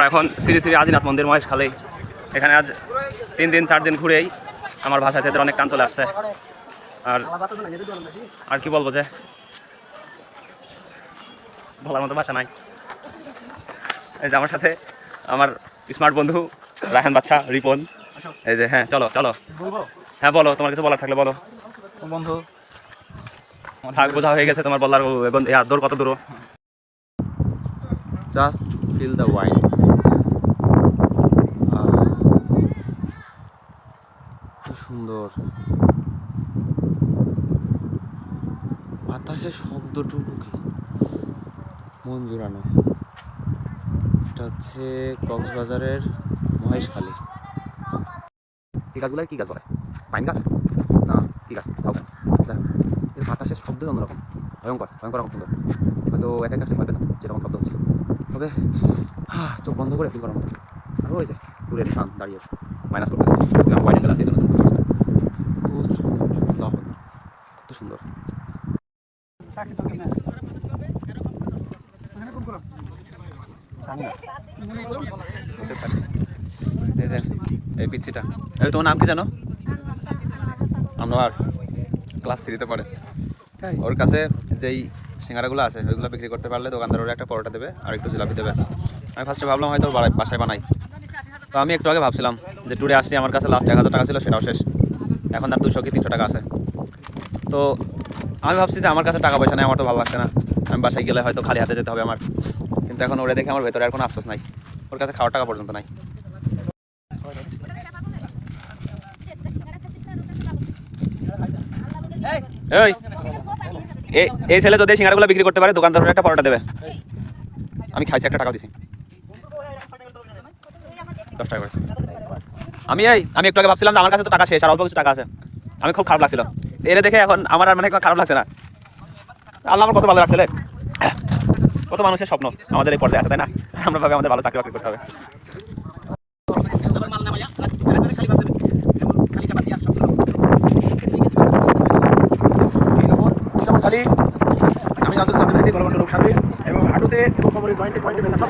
এখন শ্রী শ্রী আদিনাথ মন্দির মহেশখালী। এখানে আজ 3 দিন 4 দিন ঘুরেই আমার ভাষা থেকে অনেক টান চলে আসছে। আর কি বলবো, যে বলার মতো ভাষা নাই। এই যে আমার সাথে আমার স্মার্ট বন্ধু রায়হান বাদশা, রিপন। এই যে হ্যাঁ, চলো চলো, হ্যাঁ বলো, তোমার কিছু বলার থাকলে বলো। বন্ধু থাক, বোঝা হয়ে গেছে তোমার বলার দূর কত দূর। Just feel the wind. সুন্দর বাতাসের শব্দটুকু কি মন জুড়ানো। এটা হচ্ছে কক্সবাজারের মহেশখালী। এই গাছগুলো কি গাছ বলে? পাইন গাছ না কি গাছ? ঝাউ গাছ। দেখো এর বাতাসের শব্দই অন্যরকম, ভয়ঙ্কর ভয়ঙ্কর রকম সুন্দর। হয়তো এক এক গাছে ভয় পেতাম যেরকম শব্দ হচ্ছিল, তবে চোখ বন্ধ করে ফিল করার মতো। আর ওই যে দূরের শান দাঁড়িয়ে মাইনাস করতেছে, আমার ওয়াইড অ্যাঙ্গেল আছে, এই জন্য কত সুন্দর। এই পিচ্ছিটা, এই তোমার নাম কি জানো? আনোয়ার, ক্লাস 3-তে পড়ে। ওর কাছে যেই সিঙ্গারাগুলো আছে ওইগুলো বিক্রি করতে পারলে দোকানদার ওরা একটা পরোটা দেবে আর একটু জিলাপি দেবে। আমি ফার্স্টে ভাবলাম হয়তো বাসায় বানাই। তো আমি একটু আগে ভাবছিলাম যে ট্যুরে আসছি, আমার কাছে লাস্ট 1000 টাকা ছিল, সেটাও শেষ। এখন আর 200 কি 300 টাকা আছে। তো আমি ভাবছি যে আমার কাছে টাকা পয়সা নেই, আমার তো ভালো লাগছে না, আমি বাসায় গেলে হয়তো খালি হাতে যেতে হবে আমার। কিন্তু এখন ওরা দেখে আমার ভেতরে আর কোনো আফসোস নাই, ওর কাছে খাওয়ার টাকা পর্যন্ত নাই। এই ছেলে যদি সিঙ্গারাগুলো বিক্রি করতে পারে দোকানদার একটা পরোটা দেবে। আমি খাইছি, একটা টাকা দিছি, 10 টাকা করে। আমি একটু আগে ভাবছিলাম যে আমার কাছে তো টাকা শেষ, আর অল্প কিছু টাকা আছে। আমি খুব খারাপ লাগছিল এরে দেখে, এখন আমার আর মানে খারাপ লাগছে না। আল্লাহ আমার কত ভালো লাগছে, কত মানুষের স্বপ্ন আমাদের এই পর্যায়ে আছে, তাই না? আমরা ভাবে আমাদের ভালো চাকরি বাকরি করতে হবে। আমি যতদূর দেখেছি গলগণ্ড রোগ সারবে এবং হাঁটুতে এবং কোমরে জয়েন্টে ব্যথা সব